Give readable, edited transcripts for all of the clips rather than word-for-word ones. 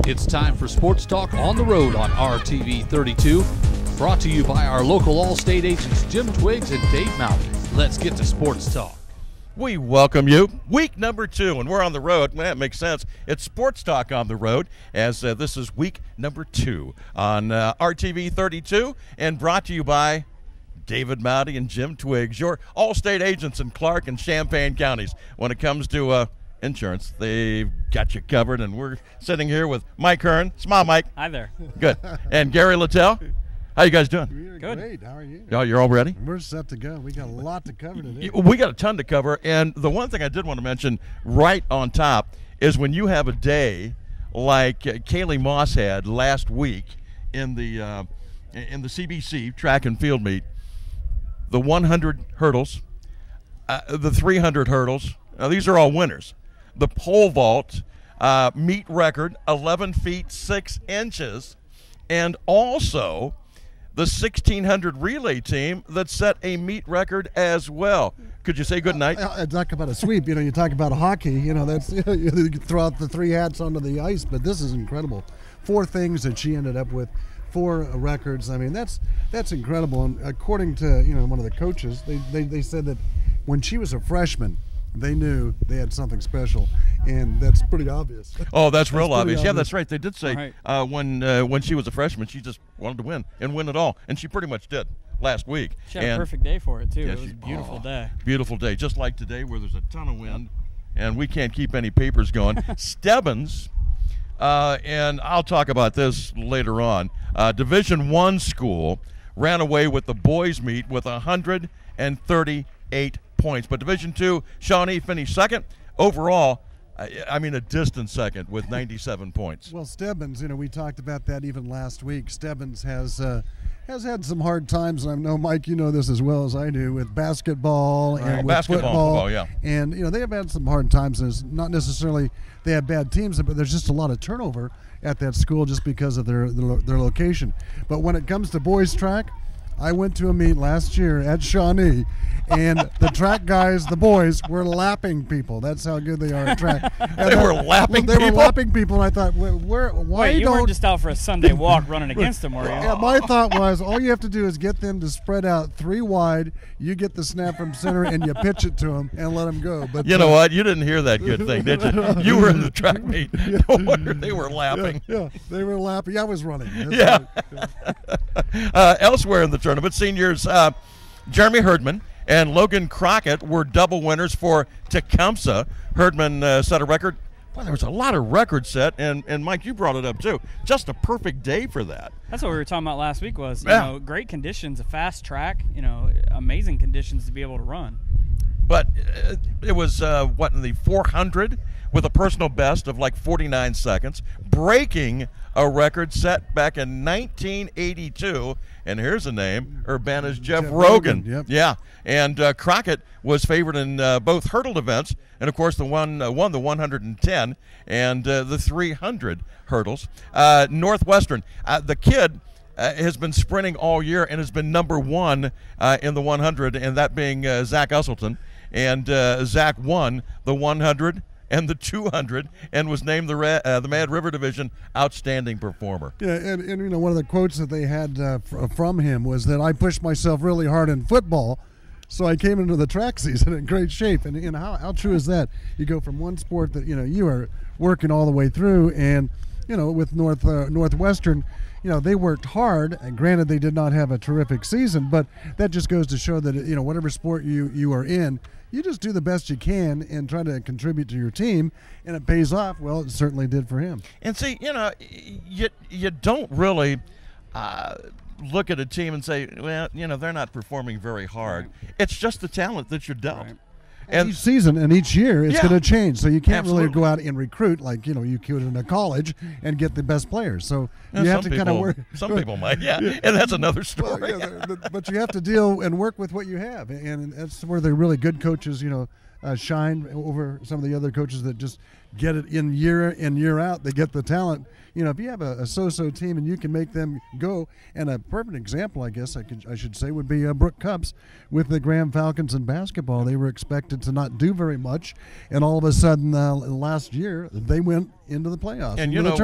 It's time for Sports Talk on the Road on RTV 32. Brought to you by our local All-State agents Jim Twiggs and Dave Mountain. Let's get to Sports Talk. We welcome you. Week number 2, and we're on the road. That makes sense. It's Sports Talk on the road, as this is week number 2 on RTV 32, and brought to you by David Mounty and Jim Twiggs, your All-State agents in Clark and Champaign counties. When it comes to insurance, they've got you covered, and we're sitting here with Mike Hearn. Smile, Mike. Hi there. Good. And Gary Littell. How you guys doing? We're Good. Great. How are you? Oh, you're all ready? We're set to go. We got a lot to cover today. We got a ton to cover, and the one thing I did want to mention right on top is when you have a day like Kaylee Moss had last week in the CBC track and field meet, the 100 hurdles, the 300 hurdles. Now these are all winners. The pole vault meet record 11 feet 6 inches, and also the 1600 relay team that set a meet record as well. Could you say good night? Talk about a sweep. You talk about hockey. That's you throw out the 3 hats onto the ice, but this is incredible. 4 things that she ended up with, 4 records. I mean, that's incredible. And according to one of the coaches, they said that when she was a freshman, they knew they had something special, and that's pretty obvious. Oh, that's real obvious. Yeah, that's right. They did say Right. when she was a freshman, she just wanted to win and win it all, and she pretty much did last week. She had a perfect day for it, too. Yeah, It was a beautiful day. Beautiful day, just like today where there's a ton of wind, and we can't keep any papers going. Stebbins, and I'll talk about this later on, Division I school ran away with the boys' meet with 138 points. But Division II, Shawnee finished second. Overall, a distant second with 97 points. Well, Stebbins, we talked about that even last week. Stebbins has had some hard times, and I know, Mike, you know this as well as I do, with basketball and with football. Yeah. And, they have had some hard times. And it's not necessarily they have bad teams, but there's just a lot of turnover at that school just because of their location. But when it comes to boys track, I went to a meet last year at Shawnee, and the track guys, the boys, were lapping people. That's how good they are at track. They were lapping people? They were lapping people, and I thought, why Wait, you weren't just out for a Sunday walk running against them, were you? Yeah, my thought was, all you have to do is get them to spread out 3 wide, you get the snap from center, and you pitch it to them and let them go. But you know what? You didn't hear that good thing, did you? You were in the track meet. No wonder they were lapping. Yeah, they were lapping. Yeah, I was running. That's right. Elsewhere in the tournament, seniors Jeremy Herdman and Logan Crockett were double winners for Tecumseh. Herdman set a record. Well, there was a lot of records set, and Mike, you brought it up too. Just a perfect day for that. That's what we were talking about last week was, great conditions, a fast track, amazing conditions to be able to run. But it was, in the 400 with a personal best of like 49 seconds, breaking a record set back in 1982. And here's a name, Urbana's Jeff Rogan. Yep. Yeah, and Crockett was favored in both hurdle events, and of course won the 110 and the 300 hurdles. Northwestern, the kid has been sprinting all year and has been number 1 in the 100, and that being Zach Usselton. And Zach won the 100 and the 200 and was named the Mad River Division Outstanding Performer. Yeah, and one of the quotes that they had from him was that I pushed myself really hard in football, so I came into the track season in great shape. And how true is that? You go from one sport that you are working all the way through, and with Northwestern, they worked hard, and granted they did not have a terrific season, but that just goes to show that whatever sport you are in, you just do the best you can and try to contribute to your team, and it pays off. Well, it certainly did for him. And see, you don't really look at a team and say, well, they're not performing very hard. It's just the talent that you're dealt. Right. And each season and each year, it's going to change. So you can't really go out and recruit like you could in a college and get the best players. So you have to kind of work. Some people might, and that's another story. Well, but you have to deal and work with what you have, and that's where the really good coaches, shine over some of the other coaches that just get it in year out. They get the talent. You know, if you have a so-so team and you can make them go, and a perfect example, I guess I should say, would be Brooke Cupps with the Graham Falcons in basketball. They were expected to not do very much, and all of a sudden last year they went into the playoffs, and into the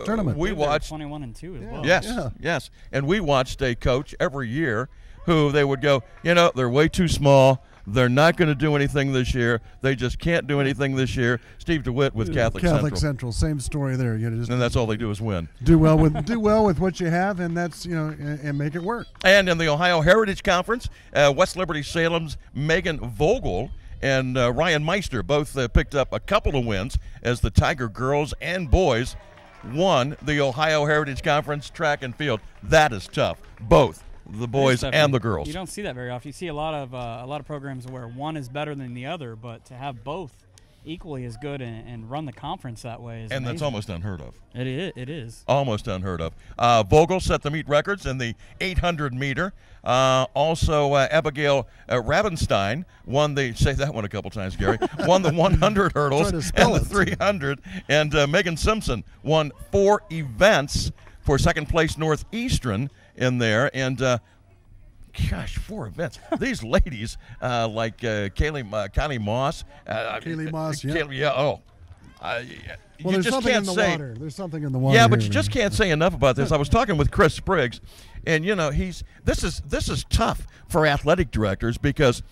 tournament. We watched 21-2 as well. Yes, and we watched a coach every year who they would go, you know, they're way too small. They're not going to do anything this year. They just can't do anything this year. Steve DeWitt with Catholic Central, same story there. And that's all they do is win. Do well with what you have, and that's and make it work. And in the Ohio Heritage Conference, West Liberty Salem's Megan Vogel and Ryan Meister both picked up a couple of wins as the Tiger girls and boys won the Ohio Heritage Conference track and field. That is tough. Both the boys and the girls. You don't see that very often. You see a lot of programs where one is better than the other, but to have both equally as good and run the conference that way is amazing. That's almost unheard of. It is. Almost unheard of. Vogel set the meet records in the 800 meter. Also, Abigail Ravenstein won say that one a couple times, Gary, won the 100 hurdles and the 300. And Megan Simpson won 4 events for second place Northeastern in there, and 4 events. These ladies, like Kylie Moss. Kaylee Moss, yeah. Well, there's something in the water. There's something in the water. Yeah, but you just can't say enough about this. I was talking with Chris Spriggs, and this is tough for athletic directors because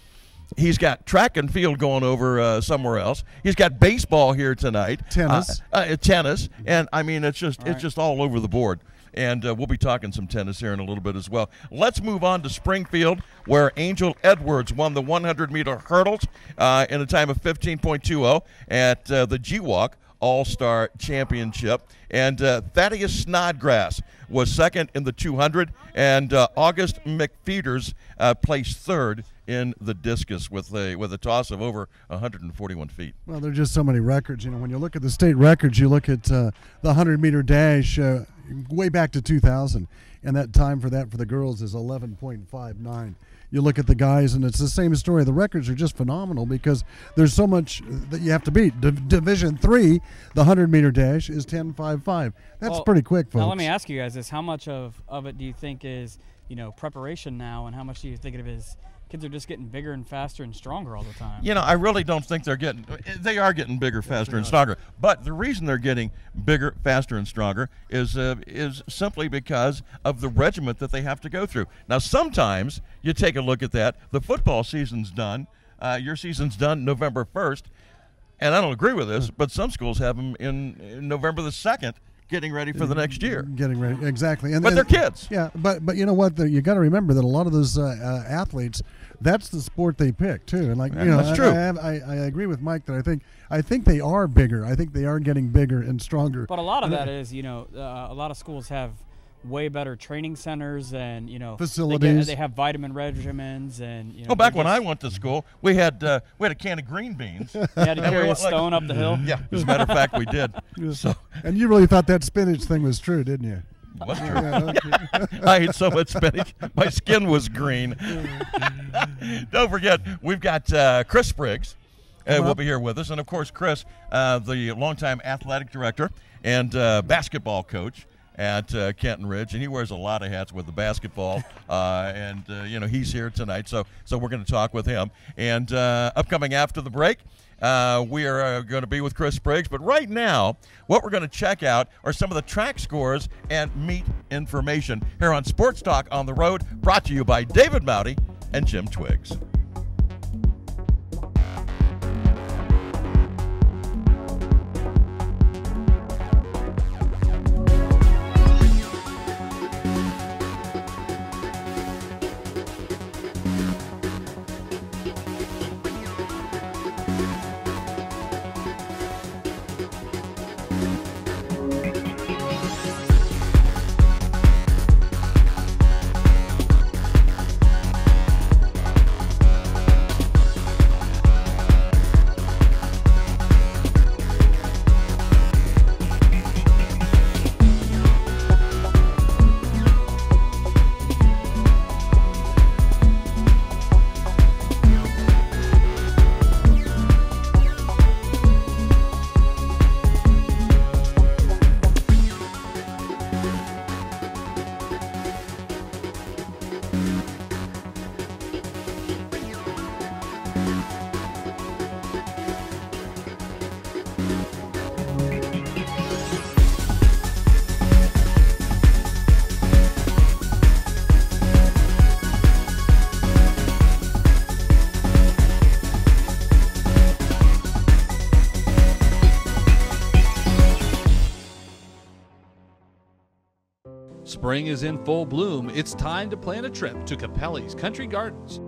he's got track and field going over somewhere else. He's got baseball here tonight. Tennis, and I mean it's just all over the board. And we'll be talking some tennis here in a little bit as well. Let's move on to Springfield, where Angel Edwards won the 100-meter hurdles in a time of 15.20 at the GWalk All-Star Championship. And Thaddeus Snodgrass was second in the 200, and August McFeeters placed third in the discus with a toss of over 141 feet. Well, there's just so many records. When you look at the state records, you look at the 100-meter dash way back to 2000, and that time for the girls is 11.59. You look at the guys, and it's the same story. The records are just phenomenal because there's so much that you have to beat. Division III, the 100-meter dash is 10.55. That's pretty quick, folks. Now let me ask you guys this: how much of it do you think is preparation now, and how much do you think of it is kids are just getting bigger and faster and stronger all the time? I really don't think they are getting bigger, faster, and stronger. But the reason they're getting bigger, faster, and stronger is simply because of the regiment that they have to go through. Now, sometimes you take a look at that. The football season's done. Your season's done November 1st. And I don't agree with this, but some schools have them in November the 2nd. Getting ready for the next year. Getting ready, exactly. But they're kids. Yeah, but you know what? You got to remember that a lot of those athletes, that's the sport they pick too. And that's true. I agree with Mike that I think they are bigger. I think they are getting bigger and stronger. But a lot of that is a lot of schools have way better training centers and facilities. They have vitamin regimens and back when I went to school, we had a can of green beans. You had to carry a stone up the hill. Yeah, as a matter of fact, we did. So, and you really thought that spinach thing was true, didn't you? It was true. Yeah, okay. I ate so much spinach, my skin was green. Don't forget, we've got Chris Spriggs. Will be here with us, and of course, Chris, the longtime athletic director and basketball coach at Kenton Ridge, and he wears a lot of hats with the basketball, and he's here tonight, so we're going to talk with him. And upcoming after the break, we are going to be with Chris Spriggs, but right now, what we're going to check out are some of the track scores and meet information here on Sports Talk on the Road, brought to you by David Mowdy and Jim Twiggs. Spring is in full bloom. It's time to plan a trip to Capelli's Country Gardens.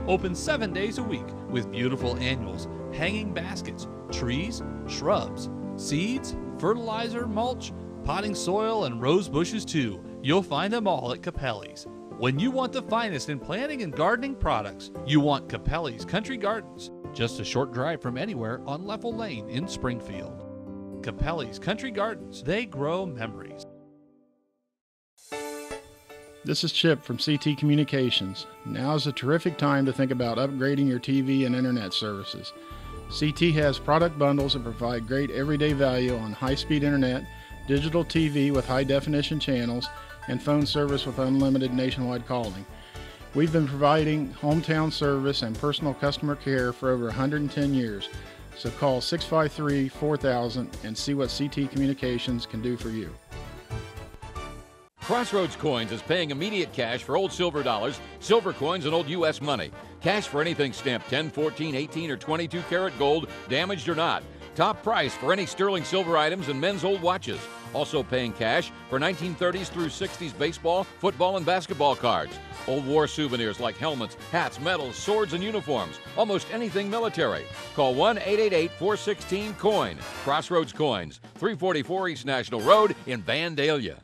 Open 7 days a week with beautiful annuals, hanging baskets, trees, shrubs, seeds, fertilizer, mulch, potting soil, and rose bushes too. You'll find them all at Capelli's. When you want the finest in planting and gardening products, you want Capelli's Country Gardens. Just a short drive from anywhere on Leffel Lane in Springfield. Capelli's Country Gardens. They grow memories. This is Chip from CT Communications. Now is a terrific time to think about upgrading your TV and internet services. CT has product bundles that provide great everyday value on high-speed internet, digital TV with high-definition channels, and phone service with unlimited nationwide calling. We've been providing hometown service and personal customer care for over 110 years, so call 653-4000 and see what CT Communications can do for you. Crossroads Coins is paying immediate cash for old silver dollars, silver coins, and old U.S. money. Cash for anything stamped 10, 14, 18, or 22 karat gold, damaged or not. Top price for any sterling silver items and men's old watches. Also paying cash for 1930s through 60s baseball, football, and basketball cards. Old war souvenirs like helmets, hats, medals, swords, and uniforms. Almost anything military. Call 1-888-416-COIN. Crossroads Coins, 344 East National Road in Vandalia.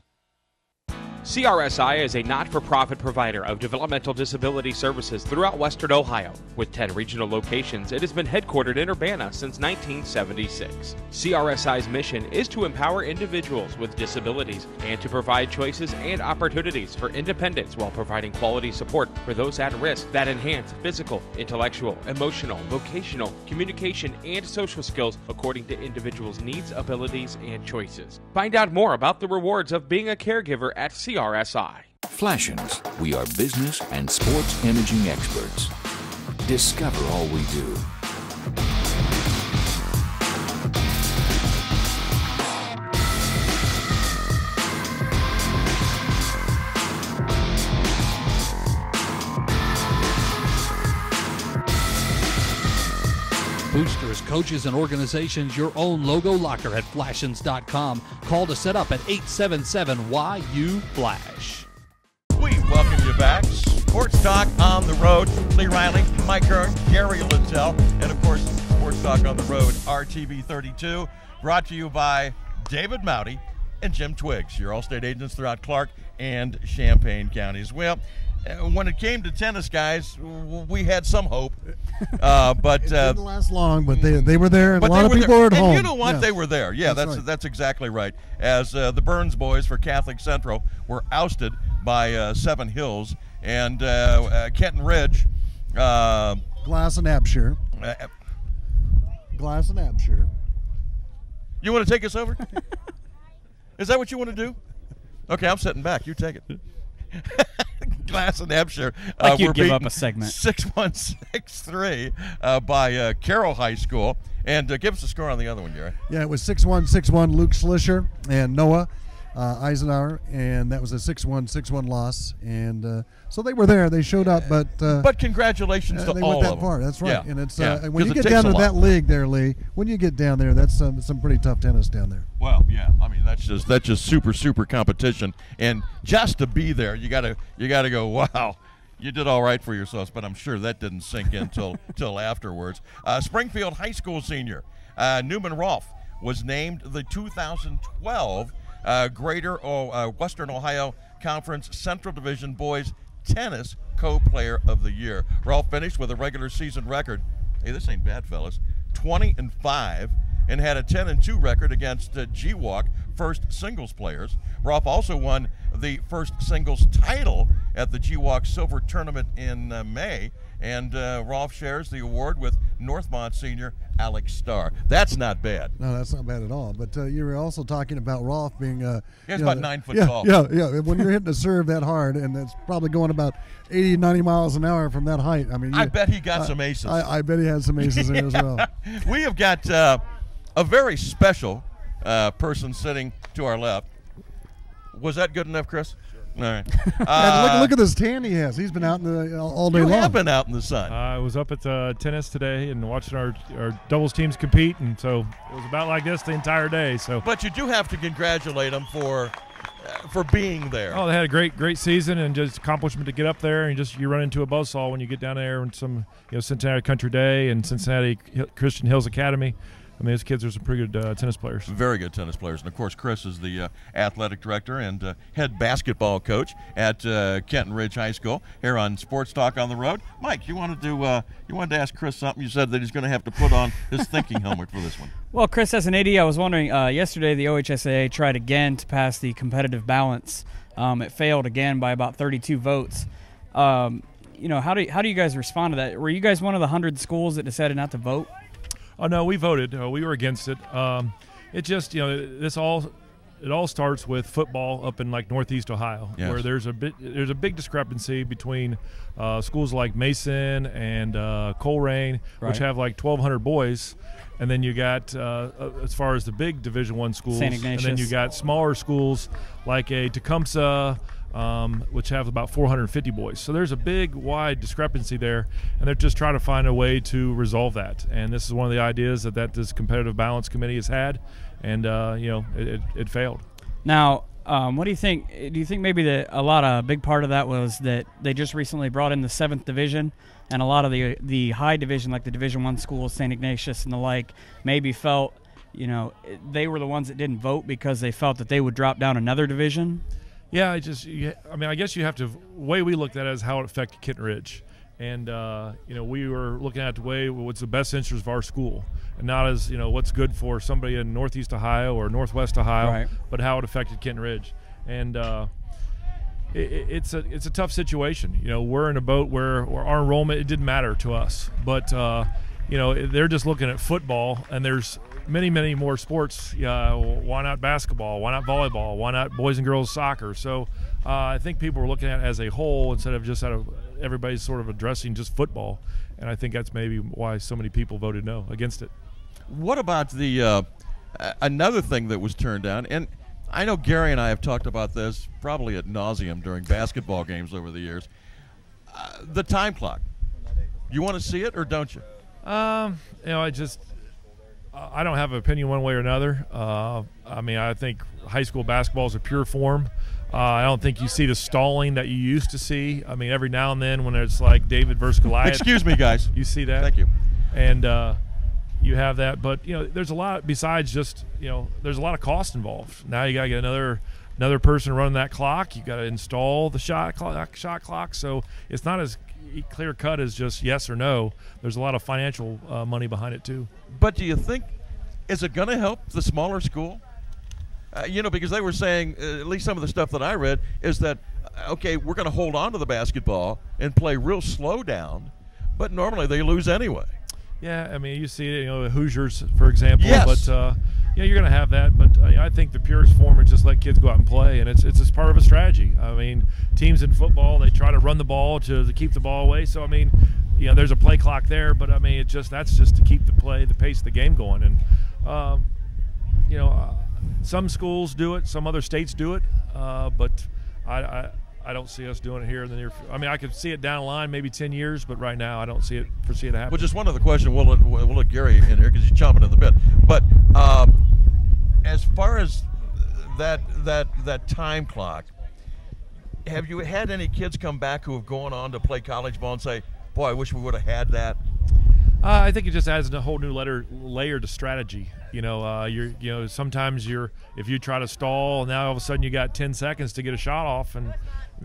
CRSI is a not-for-profit provider of developmental disability services throughout Western Ohio. With 10 regional locations, it has been headquartered in Urbana since 1976. CRSI's mission is to empower individuals with disabilities and to provide choices and opportunities for independence while providing quality support for those at risk that enhance physical, intellectual, emotional, vocational, communication, and social skills according to individuals' needs, abilities, and choices. Find out more about the rewards of being a caregiver at CRSI. Flashings, we are business and sports imaging experts. Discover all we do. Boosters, coaches, and organizations, your own logo locker at flashins.com. Call to set up at 877-YU-FLASH. We welcome you back. Sports Talk on the road. Lee Riley, Mike Kern, Gary Littell, and of course, Sports Talk on the road, RTV 32, brought to you by David Mouty and Jim Twiggs, your Allstate agents throughout Clark and Champaign counties. Well, when it came to tennis, guys, we had some hope, but it didn't last long. But they were there, and a lot of people were at home. And you know what? Yeah. They were there. Yeah, that's exactly right. As the Burns boys for Catholic Central were ousted by Seven Hills and Kenton Ridge, Glass and Abshire. Glass and Abshire. You want to take us over? Is that what you want to do? Okay, I'm sitting back. You take it. Glass and Hampshire. Like you'd give up a segment. 6-1, 6-3 by Carroll High School. And give us a score on the other one, Gary. Yeah, it was 6-1, 6-1. Luke Slisher and Noah Eisenhower, and that was a 6-1, 6-1 loss. And so they were there. They showed up, but congratulations to they all went that of them. far. That's right. Yeah. And it's Yeah. when you 'Cause it get down to takes a that lot. league there, Lee. When you get down there, that's some pretty tough tennis down there. Well, yeah. I mean, that's just super competition. And just to be there, you gotta go, wow. You did all right for yourselves, but I'm sure that didn't sink in till afterwards. Springfield High School senior Newman Rolfe was named the 2012 Greater Western Ohio Conference Central Division Boys Tennis Co-Player of the Year. Rolfe finished with a regular season record. Hey, this ain't bad, fellas. 20-5, and had a 10-2 record against GWalk first singles players. Rolfe also won the first singles title at the GWalk Silver Tournament in May, and Rolfe shares the award with Northmont senior Alex Starr. That's not bad. No, that's not bad at all. But you were also talking about Rolfe being he's about 9 foot tall. Yeah. When you're hitting a serve that hard, and it's probably going about 80, 90 miles an hour from that height. I mean, I bet he got some aces. I bet he had some aces there as well. We have got a very special person sitting to our left. Was that good enough, Chris? All right. And look at this tan he has. He's been out in the all day long. You have been out in the sun. I was up at tennis today and watching our doubles teams compete, and so it was about like this the entire day. So, but you do have to congratulate him for for being there. Oh, they had a great season and just accomplishment to get up there, and you run into a buzzsaw when you get down there and some Cincinnati Country Day and Cincinnati Christian Hills Academy. I mean, those kids are some pretty good tennis players. Very good tennis players. And, of course, Chris is the athletic director and head basketball coach at Kenton Ridge High School here on Sports Talk on the Road. Mike, you wanted to ask Chris something. You said that he's going to have to put on his thinking helmet for this one. Well, Chris, as an AD, I was wondering, yesterday the OHSAA tried again to pass the competitive balance. It failed again by about 32 votes. How do you guys respond to that? Were you guys one of the 100 schools that decided not to vote? Oh no, we voted. We were against it. It just it all starts with football up in like Northeast Ohio, yes, where there's a big discrepancy between schools like Mason and Coleraine, right, which have like 1,200 boys, and then you got as far as the big Division I schools, St. and Ignatius, then you got smaller schools like a Tecumseh, which have about 450 boys. So there's a big, wide discrepancy there, and they're just trying to find a way to resolve that. And this is one of the ideas that this competitive balance committee has had, and it failed. Now, what do you think? Do you think maybe a big part of that was that they just recently brought in the 7th division, and a lot of the high division, like the Division I schools, St. Ignatius and the like, maybe felt, they were the ones that didn't vote because they felt that they would drop down another division? Yeah, I guess you have to. The way we looked at it is how it affected Kenton Ridge, and we were looking at the way what's the best interest of our school, and not as what's good for somebody in Northeast Ohio or Northwest Ohio, right, but how it affected Kenton Ridge, and it's a tough situation. We're in a boat where our enrollment, it didn't matter to us, but they're just looking at football, and there's many more sports. Why not basketball? Why not volleyball? Why not boys and girls soccer? So I think people were looking at it as a whole instead of just everybody's sort of addressing just football, and I think that's maybe why so many people voted no against it. What about the another thing that was turned down? And I know Gary and I have talked about this probably ad nauseum during basketball games over the years. The time clock. You want to see it or don't you? I don't have an opinion one way or another. I think high school basketball is a pure form. I don't think you see the stalling that you used to see. I mean, every now and then when it's like David versus Goliath. Excuse me, guys. You see that. Thank you. And you have that. But, there's a lot besides just, there's a lot of cost involved. Now you got to get another person running that clock. You got to install the shot clock. So it's not as clear cut as just yes or no. There's a lot of financial money behind it too. But do you think, is it going to help the smaller school? Because they were saying, at least some of the stuff that I read, is that, okay, we're going to hold on to the basketball and play real slow down, but normally they lose anyway. Yeah, I mean, you see it, Hoosiers, for example. Yes. But, you're going to have that. But I think the purest form is just let kids go out and play, and it's just part of a strategy. I mean, teams in football, they try to run the ball to keep the ball away. So, I mean, there's a play clock there, but, I mean, that's just to keep the pace of the game going. And, some schools do it, some other states do it, but I don't see us doing it here in the near future. I mean, I could see it down the line, maybe 10 years, but right now I don't foresee it happening. Well, just one other question. We'll let Gary in here because he's chomping at the bit. But as far as that time clock, have you had any kids come back who have gone on to play college ball and say, boy, I wish we would have had that? I think it just adds a whole new layer to strategy. Sometimes if you try to stall, now all of a sudden you got 10 seconds to get a shot off, and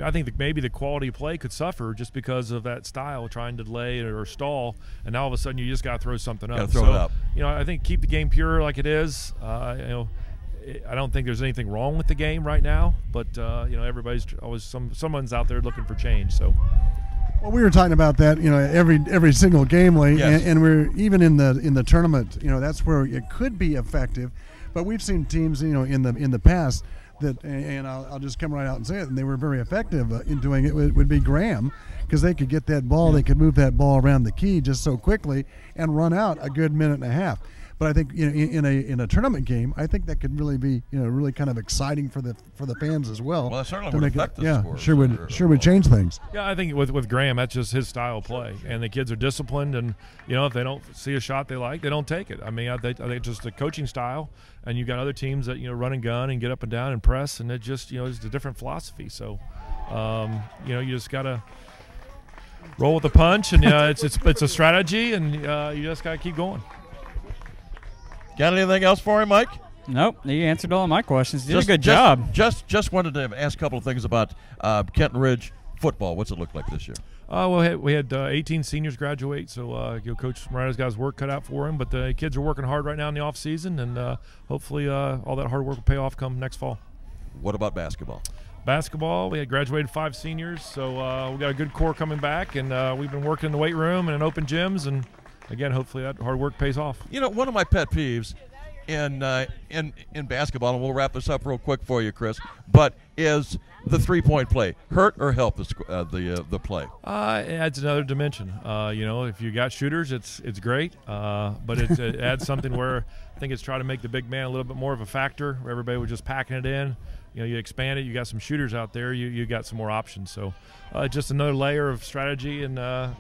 I think that maybe the quality of play could suffer just because of that style, trying to delay or stall, and now all of a sudden you just got to throw something up. Throw it up. I think keep the game pure like it is. I don't think there's anything wrong with the game right now, but everybody's always someone's out there looking for change. So. Well, we were talking about that, every single game late, yes, and we're even in the tournament. That's where it could be effective, but we've seen teams, in the past that, and I'll just come right out and say it, and they were very effective in doing it. Would be Graham, because they could get that ball, they could move that ball around the key just so quickly and run out a good minute and a half. But I think in a tournament game, I think that could really be really kind of exciting for the fans as well. Well, it certainly would affect the scores. Sure would change things. Yeah, I think with Graham, that's just his style of play, and the kids are disciplined, and if they don't see a shot they like, they don't take it. I mean, I think it's just a coaching style, and you've got other teams that run and gun and get up and down and press, and it just it's a different philosophy. So, you just gotta roll with the punch, and it's a strategy, and you just gotta keep going. Got anything else for him, Mike? Nope, he answered all of my questions. Did a good job. Just wanted to ask a couple of things about Kenton Ridge football. What's it look like this year? Well, we had 18 seniors graduate, so Coach Moreno's got his work cut out for him. But the kids are working hard right now in the off season, and hopefully all that hard work will pay off come next fall. What about basketball? Basketball, we had graduated 5 seniors, so we got a good core coming back, and we've been working in the weight room and in open gyms, and again, hopefully that hard work pays off. One of my pet peeves in basketball, and we'll wrap this up real quick for you, Chris, but is the three-point play hurt or help the play? It adds another dimension. If you got shooters, it's great, but it adds something where I think it's trying to make the big man a little bit more of a factor, where everybody was just packing it in. You expand it, you got some shooters out there, you got some more options. So just another layer of strategy and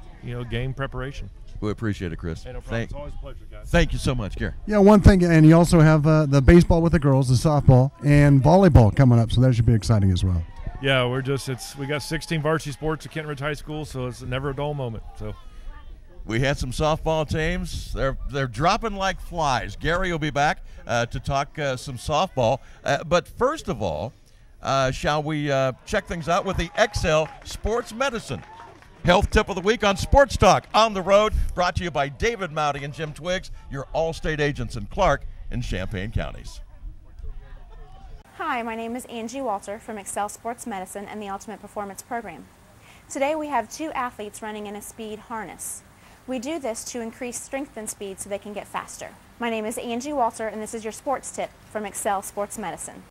game preparation. We appreciate it, Chris. Hey, no problem. It's always a pleasure, guys. Thank you so much, Gary. Yeah, one thing, and you also have the baseball with the girls, the softball, and volleyball coming up, so that should be exciting as well. Yeah, we got 16 varsity sports at Kenton Ridge High School, so it's never a dull moment. So we had some softball teams. They're dropping like flies. Gary will be back to talk some softball. But first of all, shall we check things out with the Excel Sports Medicine Health Tip of the Week on Sports Talk on the Road, brought to you by David Mowdy and Jim Twiggs, your All-State agents in Clark and Champaign counties. Hi, my name is Angie Walter from Excel Sports Medicine and the Ultimate Performance Program. Today we have 2 athletes running in a speed harness. We do this to increase strength and speed so they can get faster. My name is Angie Walter, and this is your sports tip from Excel Sports Medicine.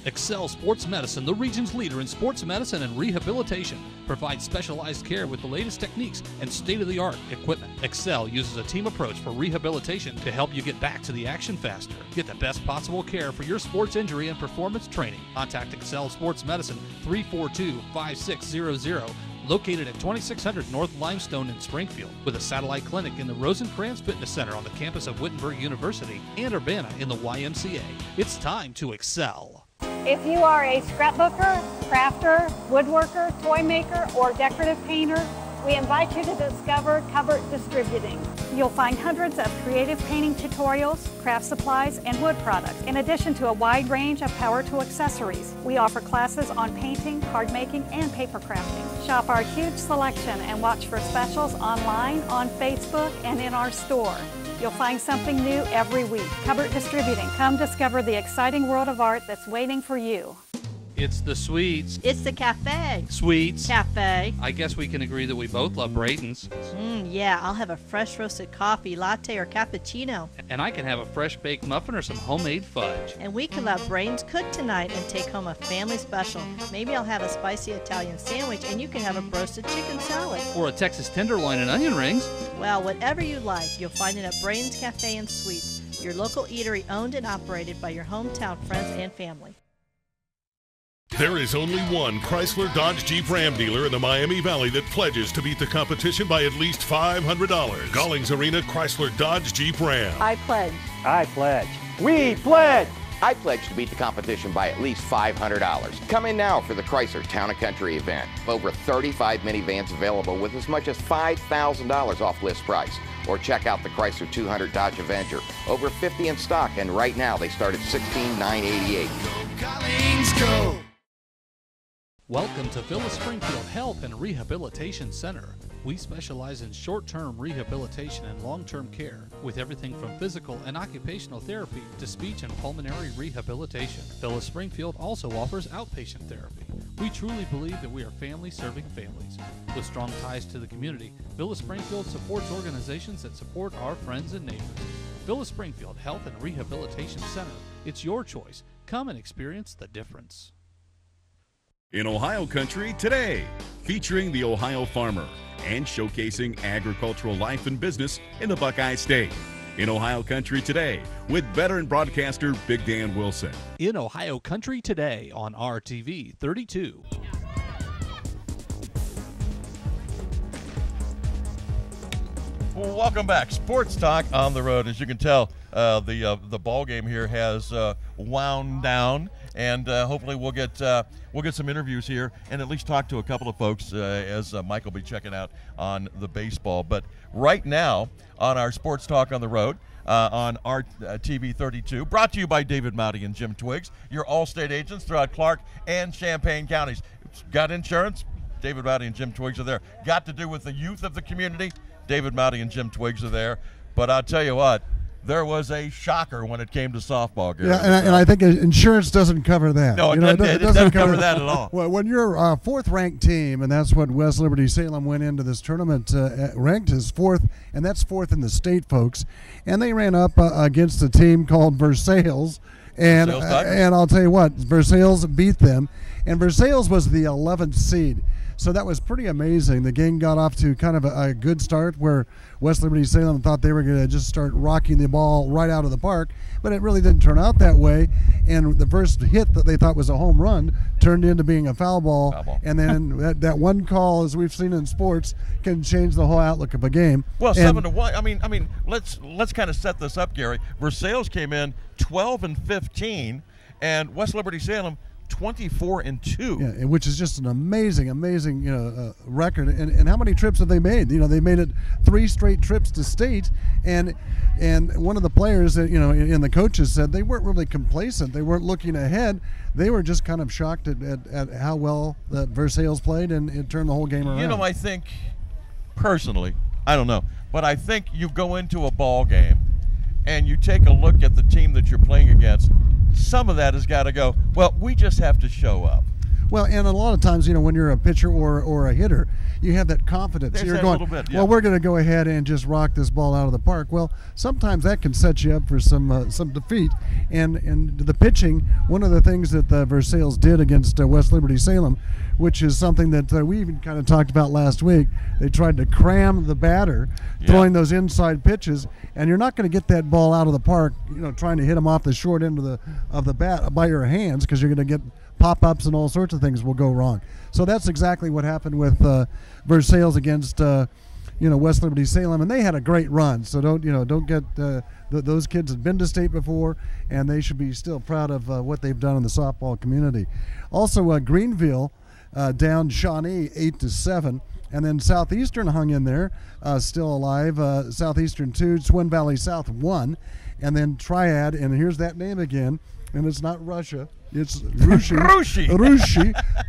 Excel Sports Medicine, the region's leader in sports medicine and rehabilitation, provides specialized care with the latest techniques and state-of-the-art equipment. Excel uses a team approach for rehabilitation to help you get back to the action faster. Get the best possible care for your sports injury and performance training. Contact Excel Sports Medicine 342-5600, located at 2600 North Limestone in Springfield, with a satellite clinic in the Rosencrantz Fitness Center on the campus of Wittenberg University and Urbana in the YMCA. It's time to excel. If you are a scrapbooker, crafter, woodworker, toy maker, or decorative painter, we invite you to discover Covert Distributing. You'll find hundreds of creative painting tutorials, craft supplies, and wood products, in addition to a wide range of power tool accessories. We offer classes on painting, card making, and paper crafting. Shop our huge selection and watch for specials online, on Facebook, and in our store. You'll find something new every week. Covert Distributing. Come discover the exciting world of art that's waiting for you. It's the sweets. It's the cafe. Sweets. Cafe. I guess we can agree that we both love Brayton's. Yeah, I'll have a fresh roasted coffee, latte, or cappuccino. And I can have a fresh baked muffin or some homemade fudge. And we can let Brains cook tonight and take home a family special. Maybe I'll have a spicy Italian sandwich, and you can have a roasted chicken salad. Or a Texas tenderloin and onion rings. Well, whatever you like, you'll find it at Brains Cafe and Suites, your local eatery owned and operated by your hometown friends and family. There is only one Chrysler Dodge Jeep Ram dealer in the Miami Valley that pledges to beat the competition by at least $500. Gallings Arena Chrysler Dodge Jeep Ram. I pledge. I pledge. We pledge. I pledge to beat the competition by at least $500. Come in now for the Chrysler Town & Country event. Over 35 minivans available with as much as $5,000 off list price. Or check out the Chrysler 200 Dodge Avenger. Over 50 in stock, and right now they start at $16,988. Go, Collings, go! Welcome to Phyllis Springfield Health and Rehabilitation Center. We specialize in short-term rehabilitation and long-term care with everything from physical and occupational therapy to speech and pulmonary rehabilitation. Phyllis Springfield also offers outpatient therapy. We truly believe that we are family serving families. With strong ties to the community, Phyllis Springfield supports organizations that support our friends and neighbors. Phyllis Springfield Health and Rehabilitation Center. It's your choice. Come and experience the difference. In Ohio Country Today, featuring the Ohio farmer and showcasing agricultural life and business in the Buckeye State. In Ohio Country Today with veteran broadcaster Big Dan Wilson. In Ohio Country Today on RTV 32. Welcome back. Sports Talk on the road. As you can tell, the ball game here has wound down, and hopefully we'll get some interviews here and at least talk to a couple of folks as Mike will be checking out on the baseball. But right now on our Sports Talk on the road on our TV 32, brought to you by David Mowdy and Jim Twiggs, your All-State agents throughout Clark and Champaign counties. Got insurance? David Mowdy and Jim Twiggs are there. Got to do with the youth of the community? David Mowdy and Jim Twiggs are there. But I'll tell you what, there was a shocker when it came to softball, Gary. Yeah, and I think insurance doesn't cover that. No, it doesn't cover that at all. Well, when you're a fourth-ranked team, and that's what West Liberty Salem went into this tournament ranked as fourth, and that's fourth in the state, folks. And they ran up against a team called Versailles, and I'll tell you what, Versailles beat them, and Versailles was the 11th seed. So that was pretty amazing. The game got off to kind of a good start where West Liberty Salem thought they were going to just start rocking the ball right out of the park, but it really didn't turn out that way. And the first hit that they thought was a home run turned into being a foul ball. And then that one call, as we've seen in sports, can change the whole outlook of a game. Well, 7-1. I mean, let's kind of set this up, Gary. Versailles came in 12-15, and West Liberty Salem 24-2. Yeah, which is just an amazing record. And how many trips have they made? They made it 3 straight trips to state, and one of the players that and the coaches said they weren't really complacent. They weren't looking ahead. They were just kind of shocked at how well that Versailles played, and it turned the whole game around. I think personally, I don't know, but I think you go into a ball game and you take a look at the team that you're playing against. Some of that has got to go, well, we just have to show up. Well, and a lot of times, when you're a pitcher or a hitter, you have that confidence. There's you're that going, little bit, yeah. Well, we're going to go ahead and just rock this ball out of the park. Well, sometimes that can set you up for some defeat. And the pitching, one of the things that the Versailles did against West Liberty Salem, which is something that we even kind of talked about last week, they tried to cram the batter, throwing those inside pitches, and you're not going to get that ball out of the park, trying to hit them off the short end of the bat by your hands, because you're going to get pop-ups and all sorts of things will go wrong. So that's exactly what happened with Versailles against West Liberty Salem, and they had a great run. So don't get those kids have been to state before, and they should be still proud of what they've done in the softball community. Also, Greenville down Shawnee 8-7, and then Southeastern hung in there, still alive. Southeastern 2, Twin Valley South 1, and then Triad, and here's that name again, and it's not Russia. It's Rushi.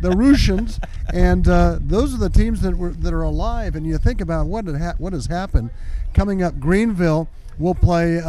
The Russians, and those are the teams that are alive. And you think about what has happened. Coming up, Greenville will play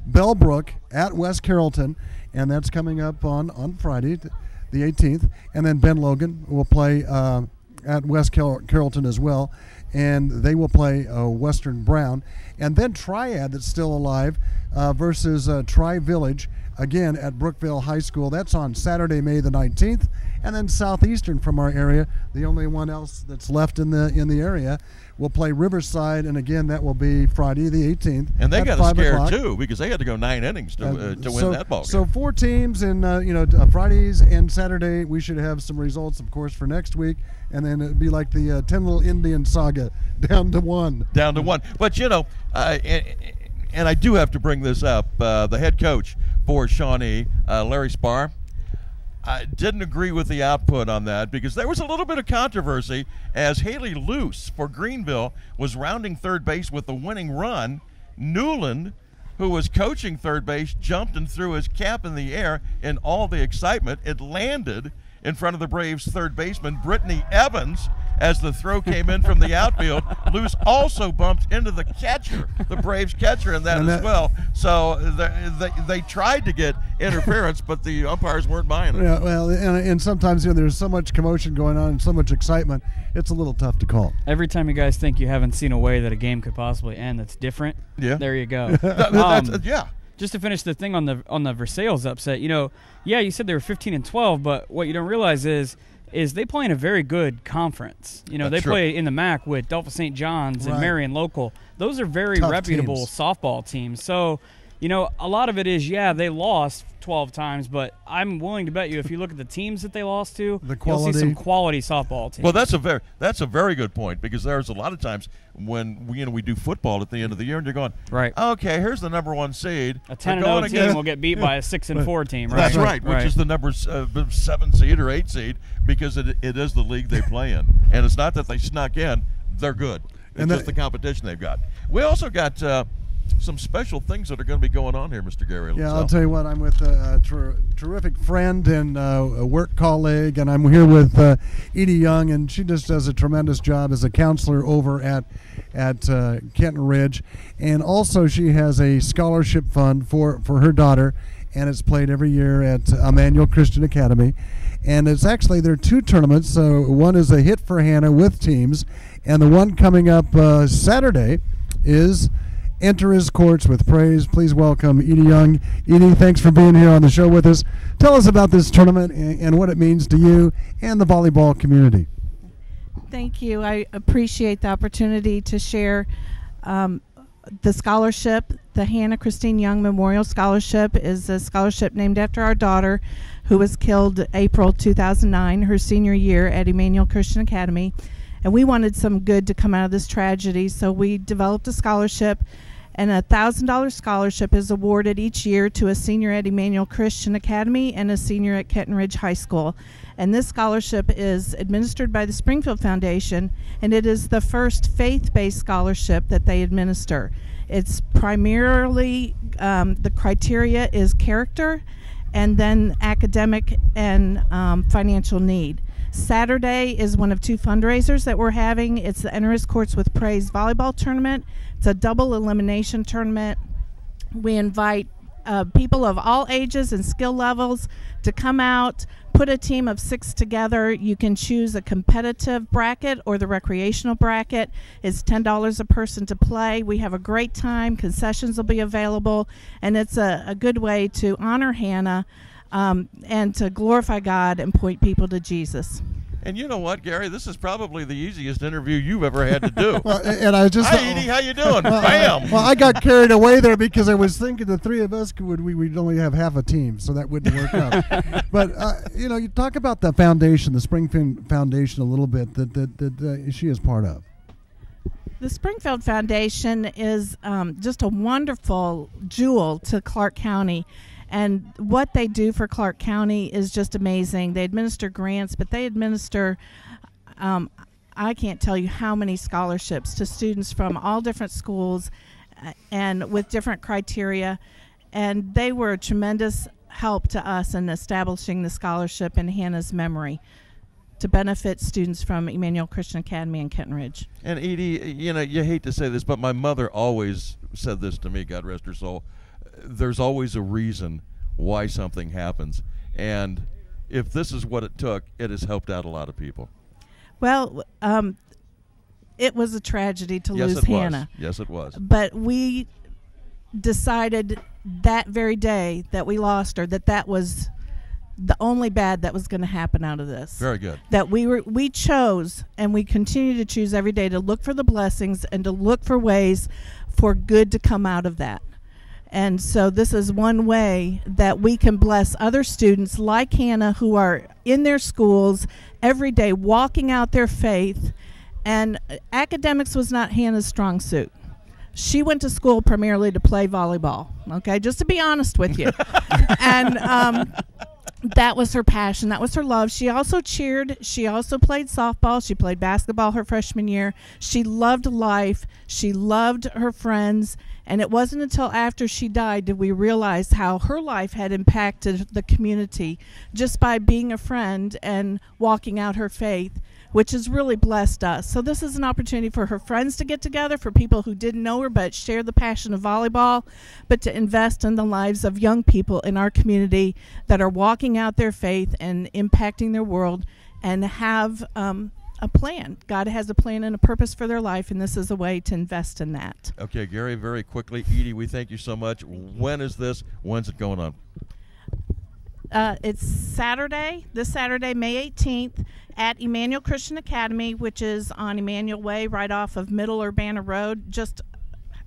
Bellbrook at West Carrollton, and that's coming up on Friday, the 18th. And then Ben Logan will play at West Carrollton as well, and they will play Western Brown. And then Triad, that's still alive, versus Tri-Village, again at Brookville High School. That's on Saturday, May the 19th. And then Southeastern from our area, the only one else that's left in the area, will play Riverside, and again that will be Friday the 18th. And they got a scare too, because they had to go 9 innings to win that ball game. So 4 teams, and Fridays and Saturday we should have some results, of course, for next week, and then it'd be like the 10 Little Indian saga, down to 1. Down to 1. But and I do have to bring this up. The head coach for Shawnee, Larry Spar, I didn't agree with the output on that, because there was a little bit of controversy as Haley Luce for Greenville was rounding third base with the winning run. Newland, who was coaching third base, jumped and threw his cap in the air in all the excitement. It landed in front of the Braves' third baseman, Brittany Evans, as the throw came in from the outfield. Luce also bumped into the catcher, the Braves catcher, in that as well. So they tried to get interference, but the umpires weren't buying it. Yeah, well, and sometimes there's so much commotion going on and so much excitement, it's a little tough to call. Every time you guys think you haven't seen a way that a game could possibly end that's different, there you go. Just to finish the thing on the Versailles upset, you said they were 15-12, but what you don't realize is is they play in a very good conference. You know, That's they true. play in the MAC with Delta St. John's and Right. Marion Local. Those are very Tough reputable teams. softball teams. So, you know, a lot of it is, yeah, they lost 12 times, but I'm willing to bet you if you look at the teams that they lost to, you'll see some quality softball teams. Well, that's a very good point, because there's a lot of times when we do football at the end of the year, and you're going, right, okay, here's the number 1 seed. A 10-0 team will get beat by a 6-4 team, right? That's right, which is the number 7 seed or 8 seed, because it is the league they play in, and it's not that they snuck in; they're good. It's And just the competition they've got. We also got some special things that are going to be going on here, Mr. Gary. Yeah, I'll tell you what, I'm with a terrific friend and a work colleague, and I'm here with Edie Young, and she just does a tremendous job as a counselor over at Kenton Ridge. And also she has a scholarship fund for her daughter, and it's played every year at Emmanuel Christian Academy. And it's actually, there are 2 tournaments. So one is a hit for Hannah with teams, and the one coming up Saturday is Enter His Courts with Praise. Please welcome Edie Young. Edie, thanks for being here on the show with us. Tell us about this tournament and what it means to you and the volleyball community. Thank you. I appreciate the opportunity to share the scholarship. The Hannah Christine Young Memorial Scholarship is a scholarship named after our daughter, who was killed April 2009, her senior year at Emmanuel Christian Academy. And we wanted some good to come out of this tragedy, so we developed a scholarship. And a $1,000 scholarship is awarded each year to a senior at Emmanuel Christian Academy and a senior at Kenton Ridge High School. And this scholarship is administered by the Springfield Foundation, and it is the first faith-based scholarship that they administer. It's primarily, the criteria is character, and then academic and financial need. Saturday is one of 2 fundraisers that we're having. It's the Enter His Courts with Praise volleyball tournament. It's a double elimination tournament. We invite people of all ages and skill levels to come out, put a team of 6 together. You can choose a competitive bracket or the recreational bracket. It's $10 a person to play. We have a great time. Concessions will be available, and it's a good way to honor Hannah and to glorify God and point people to Jesus. And you know what, Gary? This is probably the easiest interview you've ever had to do. Well, and I just Hi, Edie. How you doing? Bam. Well, I got carried away there because I was thinking the 3 of us we'd only have half a team, so that wouldn't work out. But you talk about the foundation, the Springfield Foundation, a little bit that she is part of. The Springfield Foundation is just a wonderful jewel to Clark County. And what they do for Clark County is just amazing. They administer grants, but they administer, I can't tell you how many scholarships to students from all different schools and with different criteria. And they were a tremendous help to us in establishing the scholarship in Hannah's memory to benefit students from Emmanuel Christian Academy in Kenton Ridge. And Edie, you hate to say this, but my mother always said this to me, God rest her soul. There's always a reason why something happens, and if this is what it took, it has helped out a lot of people. Well, it was a tragedy to lose Hannah. Yes, it was. But we decided that very day that we lost her that was the only bad that was going to happen out of this. Very good. That we chose, and we continue to choose every day to look for the blessings and to look for ways for good to come out of that. And so this is one way that we can bless other students like Hannah who are in their schools every day walking out their faith. And academics was not Hannah's strong suit. She went to school primarily to play volleyball, okay, just to be honest with you. And that was her passion. That was her love. She also cheered. She also played softball. She played basketball her freshman year. She loved life. She loved her friends. And it wasn't until after she died did we realize how her life had impacted the community just by being a friend and walking out her faith, which has really blessed us. So this is an opportunity for her friends to get together, for people who didn't know her but share the passion of volleyball, but to invest in the lives of young people in our community that are walking out their faith and impacting their world and have a plan. God has a plan and a purpose for their life, and this is a way to invest in that. Okay, Gary, very quickly. Edie, we thank you so much. When is this? When's it going on? It's Saturday, this Saturday, May 18th, at Emmanuel Christian Academy, which is on Emmanuel Way, right off of Middle Urbana Road, just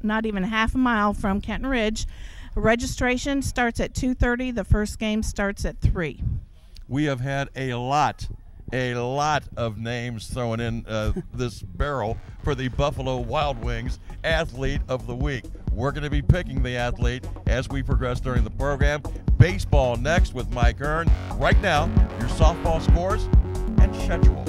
not even half a mile from Kenton Ridge. Registration starts at 2:30. The first game starts at 3. We have had a lot of names thrown in this barrel for the Buffalo Wild Wings Athlete of the Week. We're going to be picking the athlete as we progress during the program. Baseball next with Mike Hearn. Right now, your softball scores and schedule.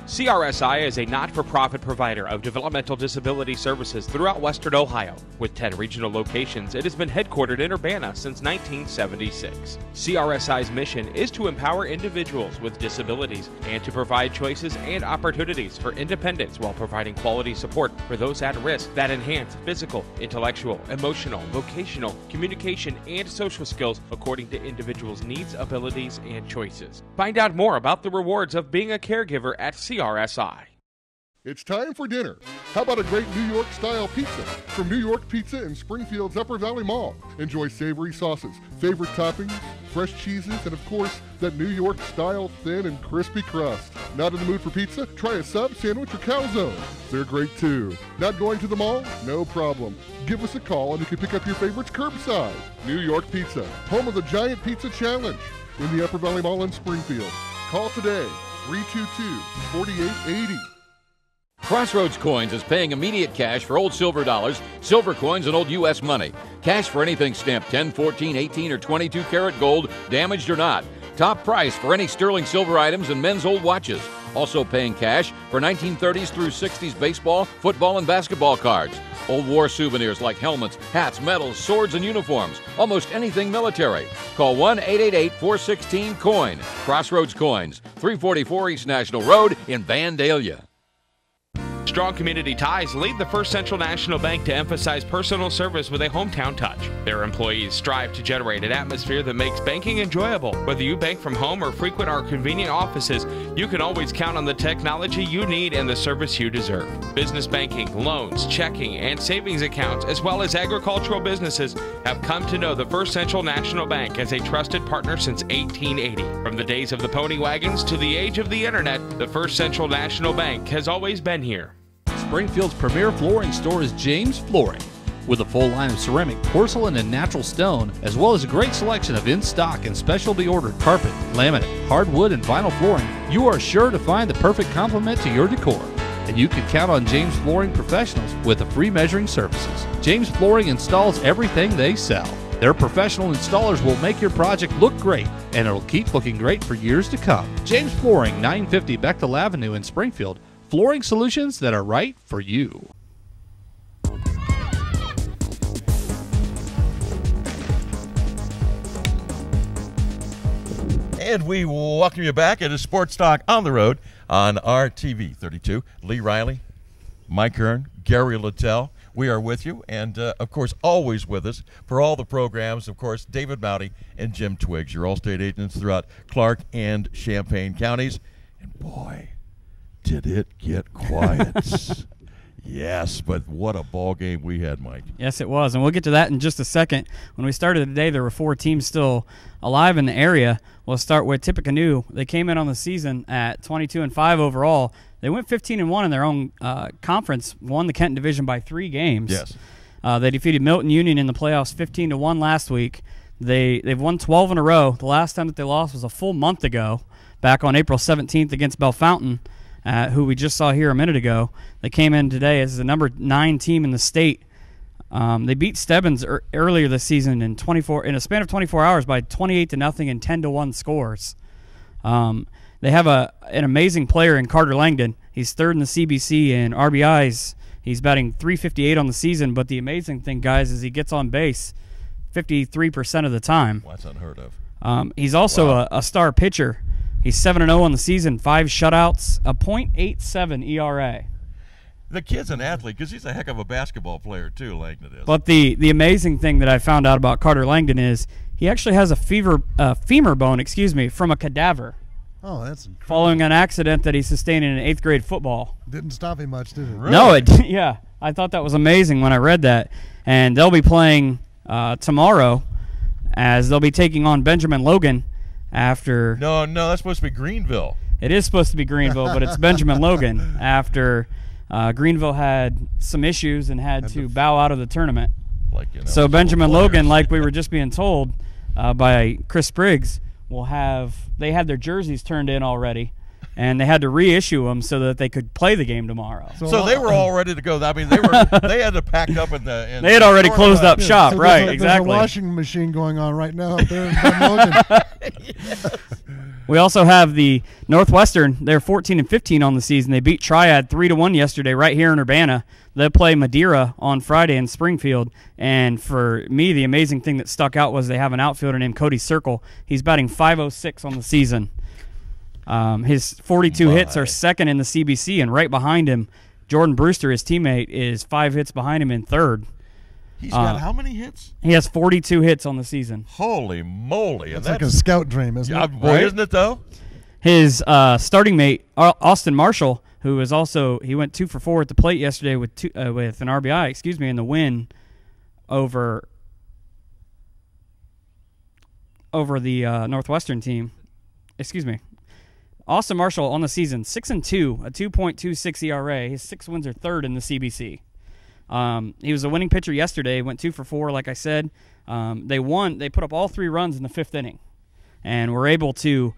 CRSI is a not-for-profit provider of developmental disability services throughout Western Ohio. With 10 regional locations, it has been headquartered in Urbana since 1976. CRSI's mission is to empower individuals with disabilities and to provide choices and opportunities for independence while providing quality support for those at risk that enhance physical, intellectual, emotional, vocational, communication, and social skills according to individuals' needs, abilities, and choices. Find out more about the rewards of being a caregiver at CRSI. It's time for dinner. How about a great New York-style pizza from New York Pizza in Springfield's Upper Valley Mall? Enjoy savory sauces, favorite toppings, fresh cheeses, and of course, that New York-style thin and crispy crust. Not in the mood for pizza? Try a sub, sandwich, or calzone. They're great too. Not going to the mall? No problem. Give us a call and you can pick up your favorites curbside. New York Pizza, home of the Giant Pizza Challenge in the Upper Valley Mall in Springfield. Call today, 322-4880. Crossroads Coins is paying immediate cash for old silver dollars, silver coins, and old U.S. money. Cash for anything stamped 10, 14, 18, or 22 karat gold, damaged or not. Top price for any sterling silver items and men's old watches. Also paying cash for 1930s through 60s baseball, football, and basketball cards. Old war souvenirs like helmets, hats, medals, swords, and uniforms. Almost anything military. Call 1-888-416-COIN. Crossroads Coins, 344 East National Road in Vandalia. Strong community ties lead the First Central National Bank to emphasize personal service with a hometown touch. Their employees strive to generate an atmosphere that makes banking enjoyable. Whether you bank from home or frequent our convenient offices, you can always count on the technology you need and the service you deserve. Business banking, loans, checking, and savings accounts, as well as agricultural businesses, have come to know the First Central National Bank as a trusted partner since 1880. From the days of the pony wagons to the age of the internet, the First Central National Bank has always been here. Springfield's premier flooring store is James Flooring. With a full line of ceramic, porcelain, and natural stone, as well as a great selection of in-stock and specialty ordered carpet, laminate, hardwood, and vinyl flooring, you are sure to find the perfect complement to your decor. And you can count on James Flooring professionals with the free measuring services. James Flooring installs everything they sell. Their professional installers will make your project look great, and it'll keep looking great for years to come. James Flooring, 950 Bechtel Avenue in Springfield. Flooring solutions that are right for you. And we welcome you back into Sports Talk on the Road on RTV 32. Lee Riley, Mike Hearn, Gary Littell. We are with you, and of course, always with us for all the programs. Of course, David Mowdy and Jim Twiggs, your all-state agents throughout Clark and Champaign counties. And boy, did it get quiet. Yes, but what a ball game we had, Mike. Yes, it was, and we'll get to that in just a second. When we started the day, there were 4 teams still alive in the area. We'll start with Tippecanoe. They came in on the season at 22-5 overall. They went 15-1 in their own conference, won the Kent Division by 3 games. Yes. They defeated Milton Union in the playoffs 15-1 last week. They've won 12 in a row. The last time that they lost was a full month ago, back on April 17th against Bellefontaine, who we just saw here a minute ago. They came in today as the number 9 team in the state They beat Stebbins earlier this season in a span of 24 hours by 28-0 and 10-1 scores. They have an amazing player in Carter Langdon. He's third in the CBC in RBIs. He's batting .358 on the season, but the amazing thing, guys, is he gets on base 53% of the time. Well, that's unheard of. He's also a star pitcher. He's 7-0 on the season, 5 shutouts, a .87 ERA. The kid's an athlete because he's a heck of a basketball player too, Langdon is. But the amazing thing that I found out about Carter Langdon is he actually has a femur bone, from a cadaver. Oh, that's incredible. Following an accident that he sustained in 8th grade football. Didn't stop him much, did it? Really? No, yeah. I thought that was amazing when I read that. And they'll be playing tomorrow, as they'll be taking on Benjamin Logan after. No, that's supposed to be Greenville. It is supposed to be Greenville, but it's Benjamin Logan after Greenville had some issues and had to bow out of the tournament. So Benjamin Logan, like we were just being told by Chris Spriggs, they had their jerseys turned in already, and they had to reissue them so that they could play the game tomorrow. So they were all ready to go. I mean, they had to pack up they had already closed up shop, so right? There's Exactly. a washing machine going on right now up there in Logan. Yes. We also have the Northwestern. They're 14-15 on the season. They beat Triad 3-1 yesterday right here in Urbana. They'll play Madeira on Friday in Springfield. And for me, the amazing thing that stuck out was they have an outfielder named Cody Circle. He's batting .506 on the season. His 42 hits are second in the CBC, and right behind him, Jordan Brewster, his teammate, is 5 hits behind him in third. He's got how many hits? He has 42 hits on the season. Holy moly. That's like a scout dream, isn't it? Boy, isn't it, though? His starting mate, Austin Marshall, who is also, he went 2 for 4 at the plate yesterday with an RBI, in the win over the Northwestern team. Austin Marshall on the season, 6-2, a 2.26 ERA. His 6 wins are third in the CBC. He was a winning pitcher yesterday. Went 2 for 4, like I said. They won. They put up all 3 runs in the 5th inning, and were able to,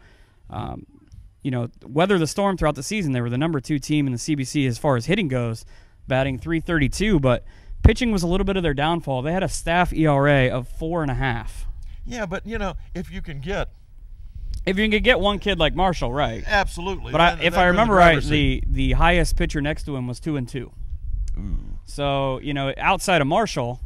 weather the storm throughout the season. They were the number 2 team in the CBC as far as hitting goes, batting .332. But pitching was a little bit of their downfall. They had a staff ERA of 4.5. Yeah, but if you can get. If you can get one kid like Marshall, right? Absolutely. But if I remember right, the highest pitcher next to him was 2-2. Ooh. So outside of Marshall,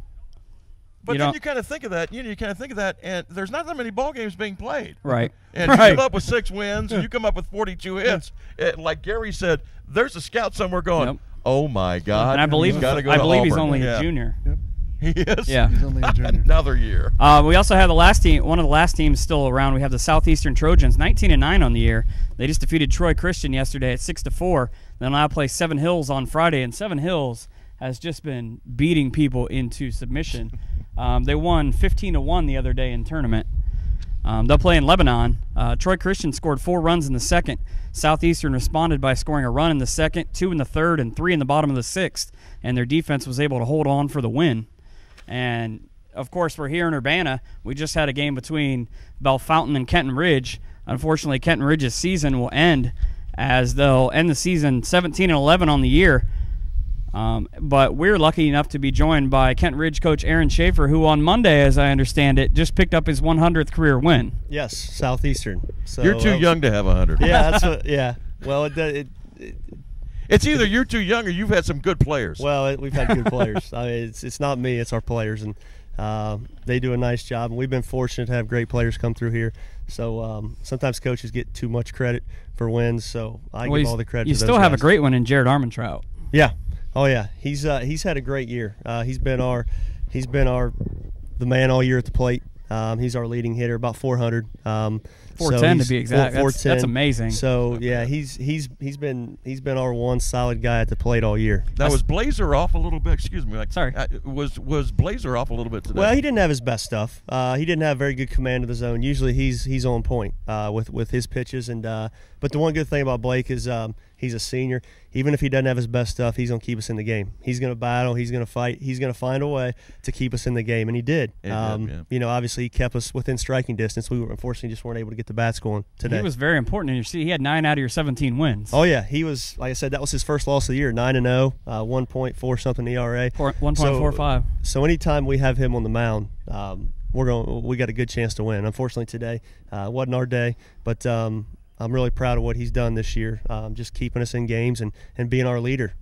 but then you kind of think of that. And there's not that many ball games being played, right? And you come up with 6 wins, and you come up with 42 hits. Like Gary said, there's a scout somewhere going, Yep. "Oh my God!" And I believe he's only a junior. Yep. He is. Yeah, he's only a junior. Another year. We also have the last team. One of the last teams still around. We have the Southeastern Trojans, 19-9 on the year. They just defeated Troy Christian yesterday at 6-4. They'll now play Seven Hills on Friday, and Seven Hills has just been beating people into submission. They won 15-1 the other day in tournament. They'll play in Lebanon. Troy Christian scored 4 runs in the second. Southeastern responded by scoring a run in the second, 2 in the third, and 3 in the bottom of the 6th. And their defense was able to hold on for the win. And, of course, we're here in Urbana. We just had a game between Bellefontaine and Kenton Ridge. Unfortunately, Kenton Ridge's season will end, as they'll end the season 17-11 on the year. But we're lucky enough to be joined by Kenton Ridge coach Aaron Schaefer, who on Monday, as I understand it, just picked up his 100th career win. Yes, Southeastern. So, you're too young to have 100. Yeah, that's what. Yeah. Well, it's either you're too young or you've had some good players. Well, we've had good players. I mean, it's not me; it's our players, and they do a nice job. And we've been fortunate to have great players come through here. So sometimes coaches get too much credit for wins. So I give all the credit. You to those still have guys. a great one in Jared Armentrout. Yeah. Oh yeah. He's had a great year. He's been the man all year at the plate. He's our leading hitter, about 400. 410 to be exact. That's amazing. So yeah, he's been our one solid guy at the plate all year. Now was Blazer off a little bit? Excuse me. Sorry. Was Blazer off a little bit today? Well, he didn't have his best stuff. He didn't have very good command of the zone. Usually he's on point with his pitches. And but the one good thing about Blake is He's a senior. Even if he doesn't have his best stuff, he's going to keep us in the game. He's going to battle. He's going to fight. He's going to find a way to keep us in the game, and he did. You know, obviously he kept us within striking distance. We unfortunately just weren't able to get the bats going today. He was very important in your season. He had 9 out of your 17 wins. Oh yeah, he was. Like I said, that was his first loss of the year. 9-0, 1.4 something ERA, 1.45. So anytime we have him on the mound, we got a good chance to win. Unfortunately today wasn't our day, but I'm really proud of what he's done this year, just keeping us in games and being our leader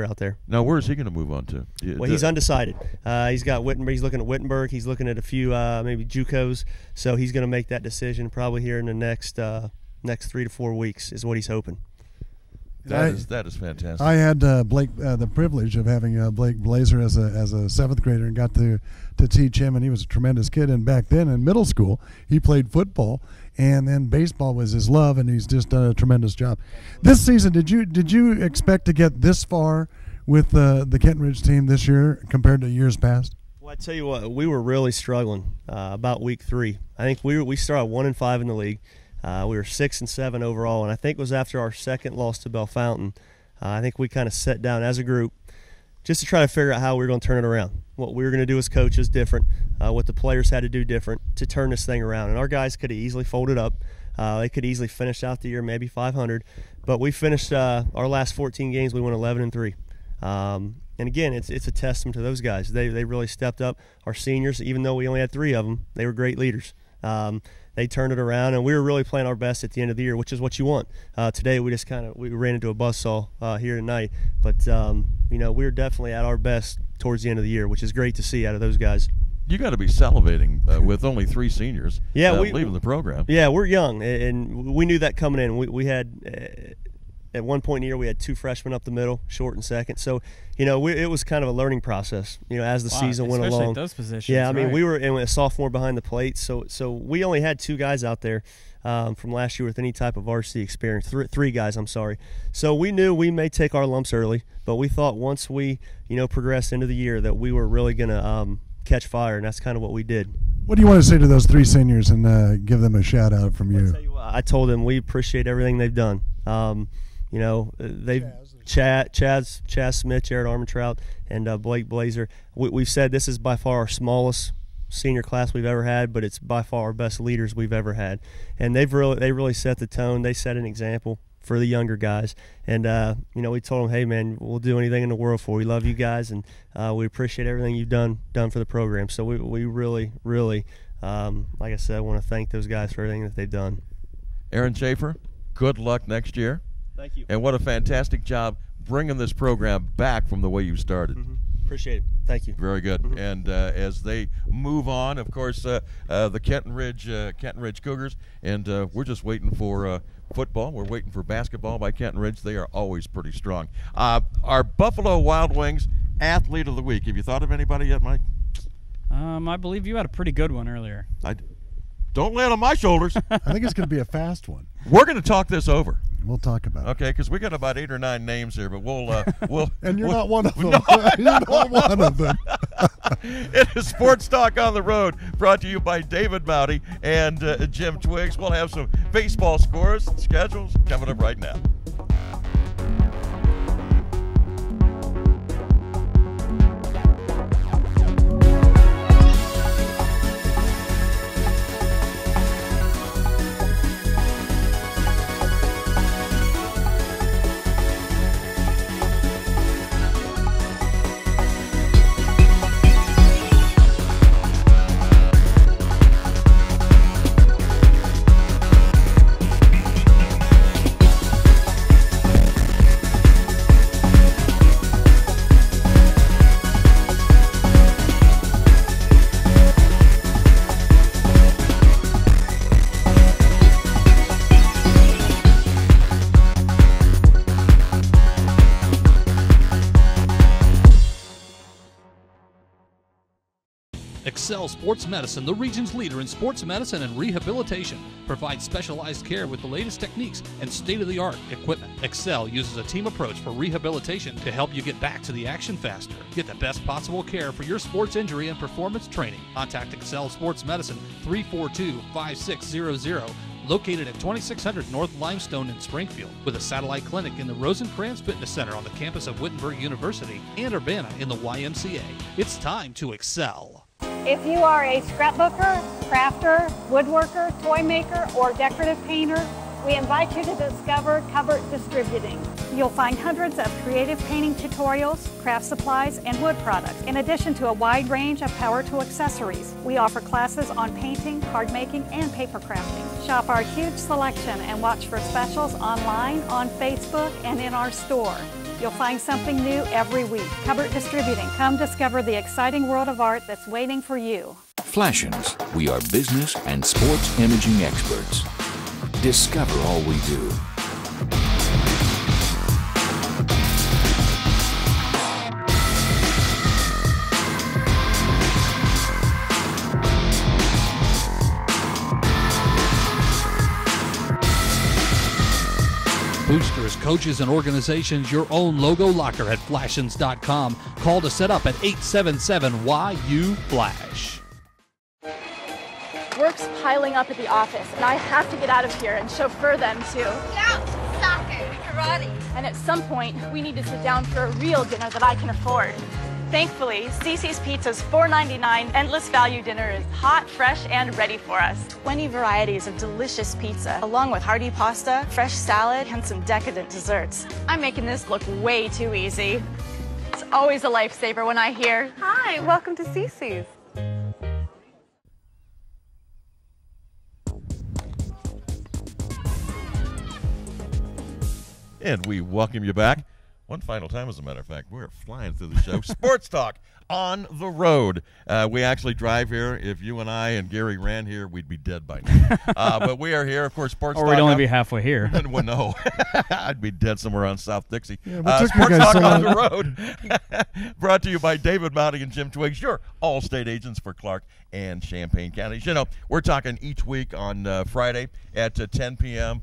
out there. Now, where is he going to move on to? Well, he's undecided. He's got Wittenberg. He's looking at Wittenberg. He's looking at a few maybe JUCOs. So he's going to make that decision probably here in the next 3 to 4 weeks is what he's hoping. That is fantastic. I had Blake the privilege of having Blake Blazer as a seventh grader and got to teach him, and he was a tremendous kid. And back then in middle school, he played football, and then baseball was his love, and he's just done a tremendous job. This season, did you expect to get this far with the Kenton Ridge team this year compared to years past? Well, I tell you what, we were really struggling about week 3. I think we started 1-5 in the league. We were 6-7 overall, and I think it was after our second loss to Bellefontaine. I think we kind of sat down as a group just to try to figure out how we were going to turn it around. What we were going to do as coaches different, what the players had to do different to turn this thing around. And our guys could have easily folded up. They could easily finish out the year maybe 500, but we finished our last 14 games. We went 11-3. And again, it's a testament to those guys. They really stepped up. Our seniors, even though we only had 3 of them, they were great leaders. They turned it around, and we were really playing our best at the end of the year, which is what you want. Today we just we ran into a buzzsaw here tonight, but you know, we were definitely at our best towards the end of the year, which is great to see out of those guys. You got to be salivating with only 3 seniors leaving the program. Yeah, we're young, and we knew that coming in. We had at one point in the year we had 2 freshmen up the middle, short and second. So, you know, it was kind of a learning process, you know, as the season went along. Especially at those positions. Yeah, I mean, right. we were a sophomore behind the plate, so we only had 2 guys out there from last year with any type of varsity experience. 3 guys, I'm sorry. So we knew we may take our lumps early, but we thought once we, you know, progressed into the year that we were really going to catch fire, and that's kind of what we did. What do you want to say to those 3 seniors and give them a shout out from you? I'll tell you what, I told them we appreciate everything they've done. You know, Chaz Smith, Jared Armentrout, and Blake Blazer. We've said this is by far our smallest senior class we've ever had, but it's by far our best leaders we've ever had. And they really set the tone. They set an example for the younger guys. And you know, we told them, hey man, we'll do anything in the world for you. We love you guys, and we appreciate everything you've done for the program. So we really, like I said, I want to thank those guys for everything that they've done. Aaron Schaefer, good luck next year. Thank you. And what a fantastic job bringing this program back from the way you started. Mm-hmm. Appreciate it. Thank you. Very good. Mm-hmm. And as they move on, of course, the Kenton Ridge Cougars, and we're just waiting for football. We're waiting for basketball by Kenton Ridge. They are always pretty strong. Our Buffalo Wild Wings Athlete of the Week. Have you thought of anybody yet, Mike? I believe you had a pretty good one earlier. Don't lay it on my shoulders. I think it's going to be a fast one. We're going to talk this over. We'll talk about it. Okay, because we got about 8 or 9 names here, but we'll and you're not one of them. No, you're not one of them. It is Sports Talk on the Road, brought to you by David Mouty and Jim Twiggs. We'll have some baseball scores and schedules coming up right now. Excel Sports Medicine, the region's leader in sports medicine and rehabilitation, provides specialized care with the latest techniques and state-of-the-art equipment. Excel uses a team approach for rehabilitation to help you get back to the action faster. Get the best possible care for your sports injury and performance training. Contact Excel Sports Medicine 342-5600 Located at 2600 North Limestone in Springfield, with a satellite clinic in the Rosencrantz Fitness Center on the campus of Wittenberg University and Urbana in the YMCA. It's time to excel. If you are a scrapbooker, crafter, woodworker, toy maker, or decorative painter, we invite you to discover Covert Distributing. You'll find hundreds of creative painting tutorials, craft supplies, and wood products, in addition to a wide range of power tool accessories. We offer classes on painting, card making, and paper crafting. Shop our huge selection and watch for specials online, on Facebook, and in our store. You'll find something new every week. Covert Distributing. Come discover the exciting world of art that's waiting for you. Flashins, we are business and sports imaging experts. Discover all we do. Boosters, coaches, and organizations, your own logo locker at flashins.com. Call to set up at 877-YU-FLASH. Work's piling up at the office, and I have to get out of here and chauffeur them to soccer, karate. And at some point, we need to sit down for a real dinner that I can afford. Thankfully, Cece's Pizza's $4.99 endless value dinner is hot, fresh, and ready for us. 20 varieties of delicious pizza, along with hearty pasta, fresh salad, and some decadent desserts. I'm making this look way too easy. It's always a lifesaver when I hear, "Hi, welcome to Cece's." And we welcome you back. One final time, as a matter of fact. We're flying through the show. Sports Talk on the road. We actually drive here. If you and I and Gary ran here, we'd be dead by now. But we are here, of course, Sports Talk. Or we'd only be halfway here. Well, no. I'd be dead somewhere on South Dixie. Yeah, Sports Talk on the road. Brought to you by David Mounting and Jim Twiggs, your all-state agents for Clark and Champaign counties. You know, we're talking each week on Friday at 10 p.m.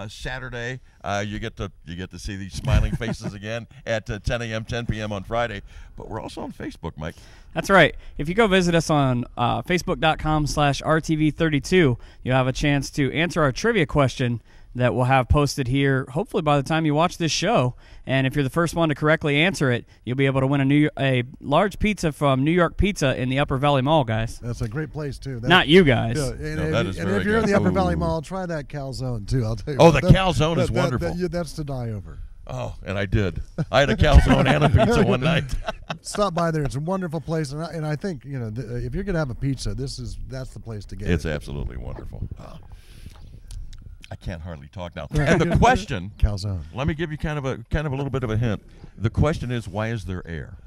Saturday, you get to see these smiling faces again at 10 a.m., 10 p.m. on Friday. But we're also on Facebook, Mike. That's right. If you go visit us on facebook.com/RTV32, you'll have a chance to answer our trivia question that we'll have posted here, hopefully by the time you watch this show. And if you're the first one to correctly answer it, you'll be able to win a large pizza from New York Pizza in the Upper Valley Mall, guys. That's a great place, too. Not you guys. Yeah, and if you're in the Upper Valley Mall, try that calzone, too. I'll tell you. Oh, the calzone is wonderful. That's to die over. Oh, and I did. I had a calzone and a pizza one night. Stop by there. It's a wonderful place, and I think if you're gonna have a pizza, that's the place to get. It's absolutely wonderful. I can't hardly talk now. And the question, calzone. Let me give you kind of a little bit of a hint. The question is, why is there air?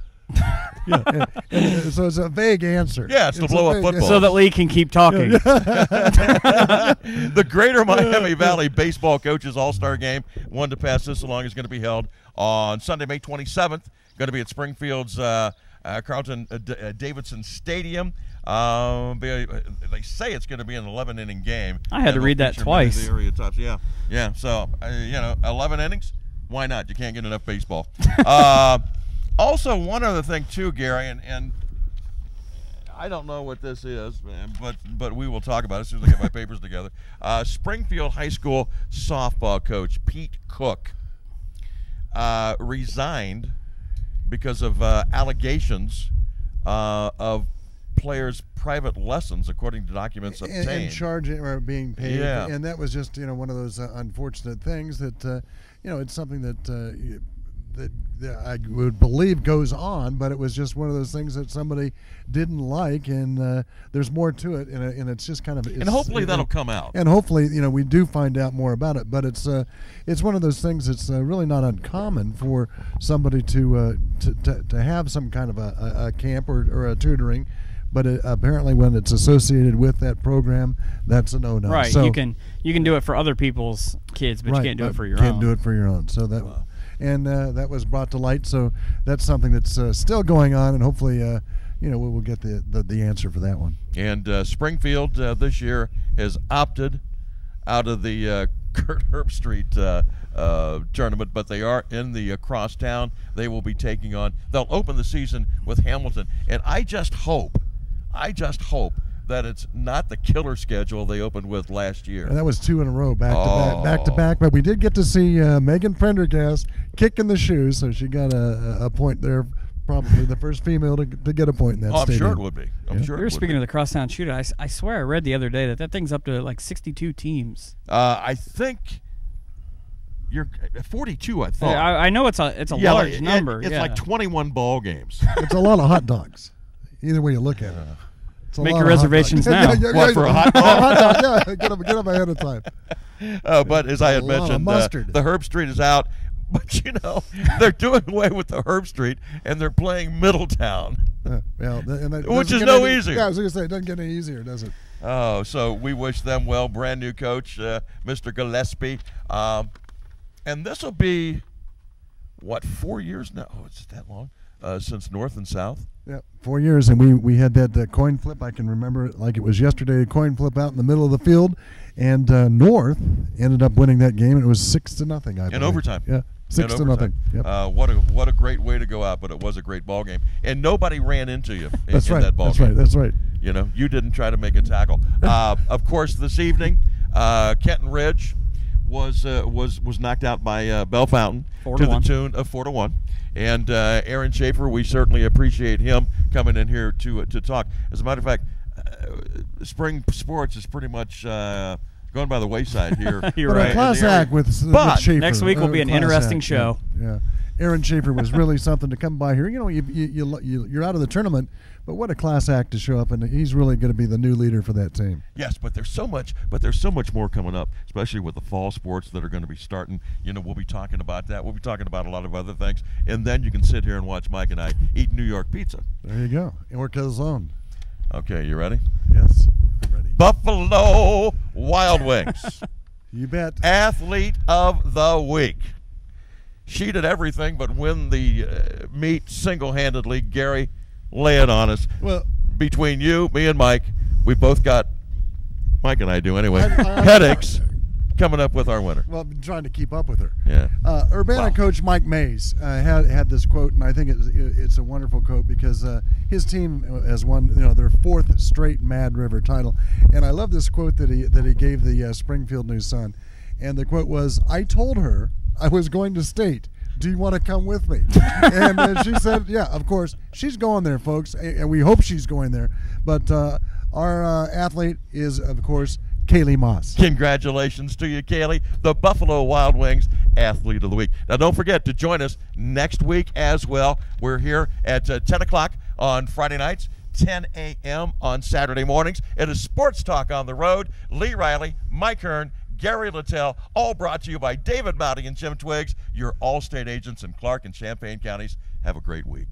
So it's a vague answer. Yeah, it's to blow up football. So that Lee can keep talking. The Greater Miami Valley Baseball Coaches All-Star Game, one to pass this along, is going to be held on Sunday, May 27th. Going to be at Springfield's Carlton Davidson Stadium. They say it's going to be an 11-inning game. I had to read that twice. The area tops. Yeah. So 11 innings. Why not? You can't get enough baseball. Also, one other thing too, Gary, and I don't know what this is, but we will talk about it as soon as I get my papers together. Springfield High School softball coach Pete Cook resigned because of allegations of players' private lessons, according to documents obtained. And charging or being paid. Yeah. And that was just one of those unfortunate things that it's something that I would believe goes on, but it was just one of those things that somebody didn't like, and there's more to it, and it's just kind of. And hopefully that'll come out. And hopefully, we do find out more about it. But it's one of those things that's really not uncommon for somebody to have some kind of a camp or a tutoring. But apparently, when it's associated with that program, that's a no-no. Right. So, you can do it for other people's kids, but you can't do it for your own. Can't do it for your own. So that. Wow. And that was brought to light, so that's something that's still going on, and hopefully, we'll get the answer for that one. And Springfield this year has opted out of the Kurt Herbstreit tournament, but they are in the crosstown. They will be taking on. They'll open the season with Hamilton, and I just hope that it's not the killer schedule they opened with last year. And that was 2 in a row, back to back. But we did get to see Megan Prendergast kick in the shoes, so she got a point there. Probably the first female to get a point in that stadium. I'm sure it would be. I'm sure. We were speaking of the crosstown shootout. I swear I read the other day that thing's up to like 62 teams. I think you're 42. I thought. I know it's a large number. It's like 21 ball games. It's a lot of hot dogs. Either way you look at it. Make your reservations now. What, for a hot dog? Hot dog, yeah. Get them ahead of time. But as I had mentioned, the Herb Street is out. But, you know, they're doing away with the Herb Street, and they're playing Middletown, which is no easier. Yeah, I was going to say, it doesn't get any easier, does it? Oh, so we wish them well. Brand new coach, Mr. Gillespie. And this will be, 4 years now? Oh, it's that long? Since North and South? Yeah, 4 years, and we had that coin flip. I can remember it like it was yesterday. A coin flip out in the middle of the field, and North ended up winning that game. And it was 6-0, I believe. In overtime. Yeah, 6-0. Yep. What a great way to go out, but it was a great ball game, and nobody ran into you in that ball game. That's right. You know, you didn't try to make a tackle. Of course, this evening, Kenton Ridge was knocked out by Bell Fountain to the tune of 4-1. And Aaron Schaefer, we certainly appreciate him coming in here to talk. As a matter of fact, spring sports is pretty much going by the wayside here. You're right. A class act with Schaefer. Next week will be an interesting show. Yeah. Aaron Schaefer was really something to come by here. You know, you're out of the tournament, but what a class act to show up, and he's really going to be the new leader for that team. Yes, but there's so much more coming up, especially with the fall sports that are going to be starting. You know, we'll be talking about that. We'll be talking about a lot of other things, and then you can sit here and watch Mike and I eat New York pizza. There you go. And we're calzone. Okay, you ready? Yes, I'm ready. Buffalo Wild Wings. You bet. Athlete of the week. She did everything but win the meet single-handedly. Gary, lay it on us. Well, between you, me, and Mike, we both got, Mike and I do anyway, headaches coming up with our winner. Well, I've been trying to keep up with her. Yeah. Urbana coach Mike Mays had this quote, and I think it's a wonderful quote because his team has won their 4th straight Mad River title, and I love this quote that he gave the Springfield News Sun, and the quote was, "I told her I was going to state, do you want to come with me?" And she said, yeah, of course. She's going there, folks, and we hope she's going there. But our athlete is, of course, Kaylee Moss. Congratulations to you, Kaylee, the Buffalo Wild Wings Athlete of the Week. Now, don't forget to join us next week as well. We're here at 10 o'clock on Friday nights, 10 a.m. on Saturday mornings. It is Sports Talk on the Road. Lee Riley, Mike Hearn, Gary Littell, all brought to you by David Mouty and Jim Twiggs, your All-State agents in Clark and Champaign counties. Have a great week.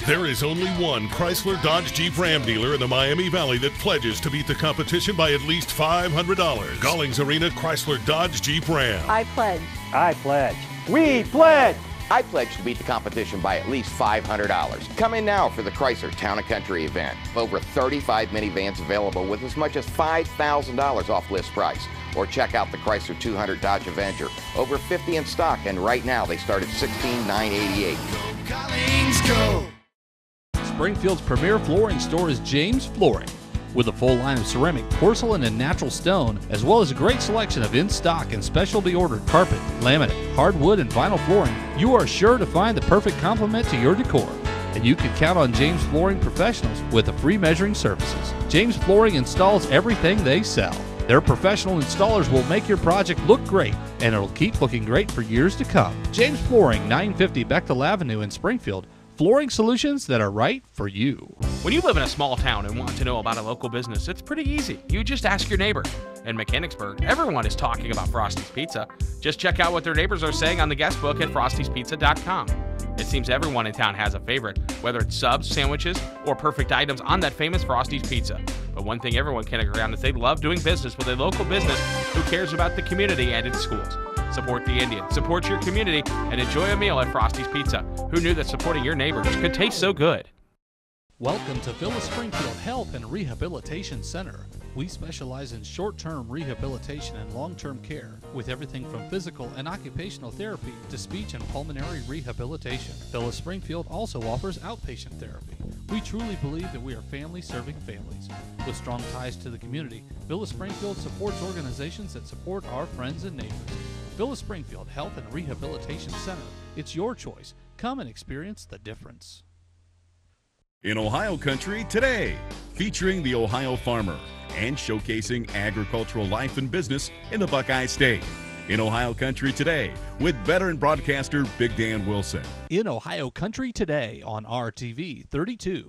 There is only one Chrysler Dodge Jeep Ram dealer in the Miami Valley that pledges to beat the competition by at least $500. Gallings Arena Chrysler Dodge Jeep Ram. I pledge. I pledge. We pledge. I pledge to beat the competition by at least $500. Come in now for the Chrysler Town & Country event. Over 35 minivans available with as much as $5,000 off list price. Or check out the Chrysler 200 Dodge Avenger. Over 50 in stock, and right now they start at $16,988. Go, Collings, go! Springfield's premier flooring store is James Flooring. With a full line of ceramic, porcelain, and natural stone, as well as a great selection of in-stock and specialty ordered carpet, laminate, hardwood, and vinyl flooring, you are sure to find the perfect complement to your decor. And you can count on James Flooring professionals with the free measuring services. James Flooring installs everything they sell. Their professional installers will make your project look great, and it'll keep looking great for years to come. James Flooring, 950 Bechtel Avenue in Springfield. Flooring solutions that are right for you. When you live in a small town and want to know about a local business, it's pretty easy. You just ask your neighbor. In Mechanicsburg, everyone is talking about Frosty's Pizza. Just check out what their neighbors are saying on the guest book at frostyspizza.com. It seems everyone in town has a favorite, whether it's subs, sandwiches, or perfect items on that famous Frosty's Pizza. But one thing everyone can agree on is they love doing business with a local business who cares about the community and its schools. Support the Indians, support your community, and enjoy a meal at Frosty's Pizza. Who knew that supporting your neighbors could taste so good? Welcome to Phyllis Springfield Health and Rehabilitation Center. We specialize in short-term rehabilitation and long-term care with everything from physical and occupational therapy to speech and pulmonary rehabilitation. Phyllis Springfield also offers outpatient therapy. We truly believe that we are family serving families. With strong ties to the community, Phyllis Springfield supports organizations that support our friends and neighbors. Phyllis Springfield Health and Rehabilitation Center. It's your choice. Come and experience the difference. In Ohio Country Today, featuring the Ohio farmer and showcasing agricultural life and business in the Buckeye State. In Ohio Country Today, with veteran broadcaster Big Dan Wilson. In Ohio Country Today on RTV 32.